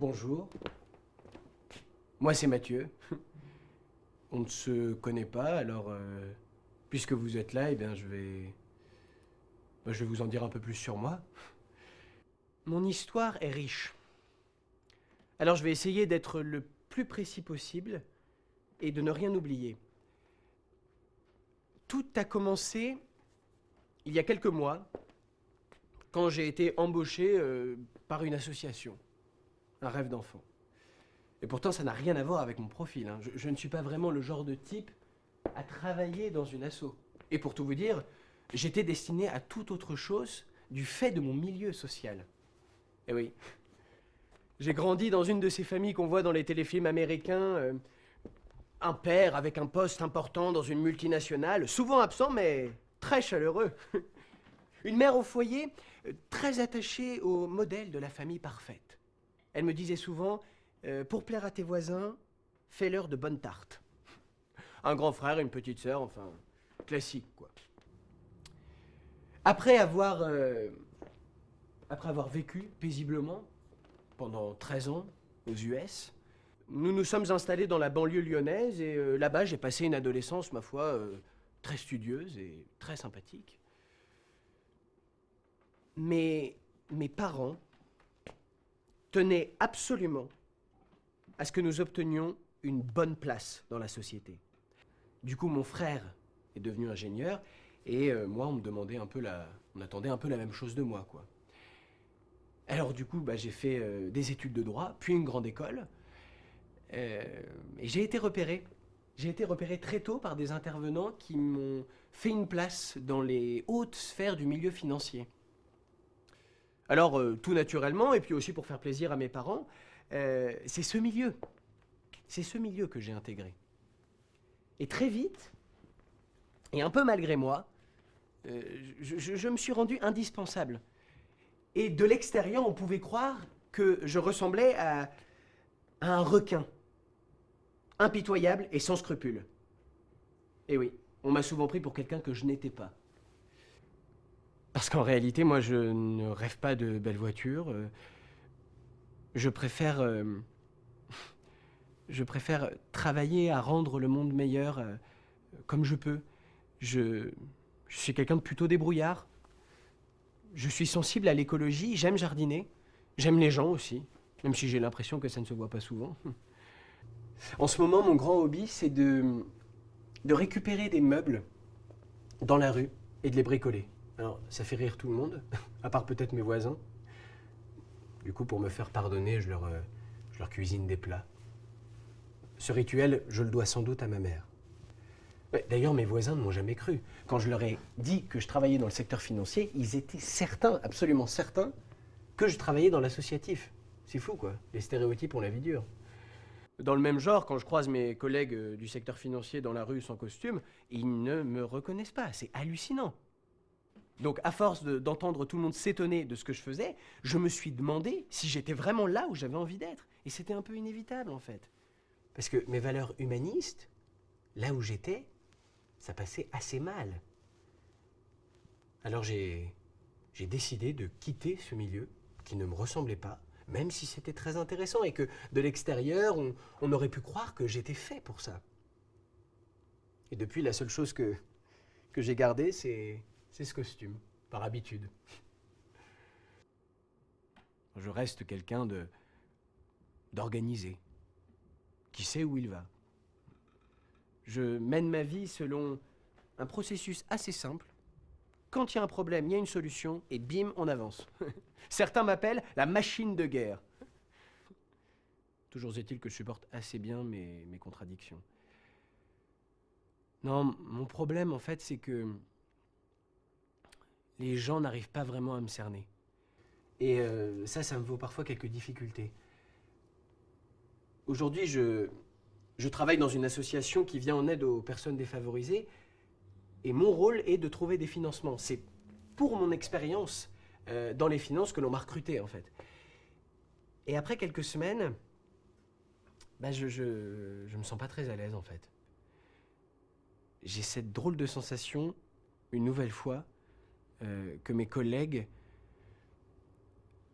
Bonjour, moi c'est Mathieu. On ne se connaît pas, alors puisque vous êtes là, eh bien je vais vous en dire un peu plus sur moi. Mon histoire est riche. Alors je vais essayer d'être le plus précis possible et de ne rien oublier. Tout a commencé il y a quelques mois, quand j'ai été embauché par une association, un rêve d'enfant. Et pourtant, ça n'a rien à voir avec mon profil, hein. Je ne suis pas vraiment le genre de type à travailler dans une asso. Et pour tout vous dire, j'étais destiné à toute autre chose du fait de mon milieu social. Eh oui. J'ai grandi dans une de ces familles qu'on voit dans les téléfilms américains. Un père avec un poste important dans une multinationale, souvent absent mais très chaleureux. Une mère au foyer, très attachée au modèle de la famille parfaite. Elle me disait souvent, pour plaire à tes voisins, fais-leur de bonnes tartes. Un grand frère, une petite sœur, enfin, classique, quoi. Après avoir vécu paisiblement pendant 13 ans aux US, nous nous sommes installés dans la banlieue lyonnaise et là-bas, j'ai passé une adolescence, ma foi, très studieuse et très sympathique. Mais mes parents tenaient absolument à ce que nous obtenions une bonne place dans la société. Du coup, mon frère est devenu ingénieur et moi, on attendait un peu la même chose de moi, quoi. Alors du coup, j'ai fait des études de droit, puis une grande école, et j'ai été repéré. J'ai été repéré très tôt par des intervenants qui m'ont fait une place dans les hautes sphères du milieu financier. Alors, tout naturellement, et puis aussi pour faire plaisir à mes parents, c'est ce milieu que j'ai intégré. Et très vite, et un peu malgré moi, je me suis rendu indispensable. Et de l'extérieur, on pouvait croire que je ressemblais à un requin, impitoyable et sans scrupules. Et oui, on m'a souvent pris pour quelqu'un que je n'étais pas. Parce qu'en réalité, moi, je ne rêve pas de belles voitures. Je préfère travailler à rendre le monde meilleur comme je peux. Je suis quelqu'un de plutôt débrouillard. Je suis sensible à l'écologie, j'aime jardiner. J'aime les gens aussi, même si j'ai l'impression que ça ne se voit pas souvent. En ce moment, mon grand hobby, c'est de récupérer des meubles dans la rue et de les bricoler. Alors, ça fait rire tout le monde, à part peut-être mes voisins. Du coup, pour me faire pardonner, je leur cuisine des plats. Ce rituel, je le dois sans doute à ma mère. D'ailleurs, mes voisins ne m'ont jamais cru. Quand je leur ai dit que je travaillais dans le secteur financier, ils étaient certains, absolument certains, que je travaillais dans l'associatif. C'est fou, quoi. Les stéréotypes ont la vie dure. Dans le même genre, quand je croise mes collègues du secteur financier dans la rue sans costume, ils ne me reconnaissent pas. C'est hallucinant. Donc, à force d'entendre tout le monde s'étonner de ce que je faisais, je me suis demandé si j'étais vraiment là où j'avais envie d'être. Et c'était un peu inévitable, en fait. Parce que mes valeurs humanistes, là où j'étais, ça passait assez mal. Alors j'ai décidé de quitter ce milieu qui ne me ressemblait pas, même si c'était très intéressant et que de l'extérieur, on aurait pu croire que j'étais fait pour ça. Et depuis, la seule chose que j'ai gardée, c'est ce costume, par habitude. Je reste quelqu'un d'organisé, qui sait où il va. Je mène ma vie selon un processus assez simple. Quand il y a un problème, il y a une solution, et bim, on avance. Certains m'appellent la machine de guerre. Toujours est-il que je supporte assez bien mes contradictions. Non, mon problème, en fait, c'est que les gens n'arrivent pas vraiment à me cerner. Et ça me vaut parfois quelques difficultés. Aujourd'hui, je travaille dans une association qui vient en aide aux personnes défavorisées, et mon rôle est de trouver des financements. C'est pour mon expérience dans les finances que l'on m'a recruté, en fait. Et après quelques semaines, je me sens pas très à l'aise, en fait. J'ai cette drôle de sensation, une nouvelle fois, que mes collègues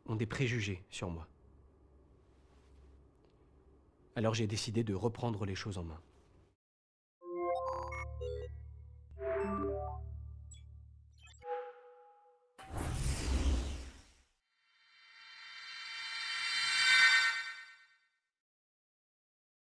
ont des préjugés sur moi. Alors j'ai décidé de reprendre les choses en main.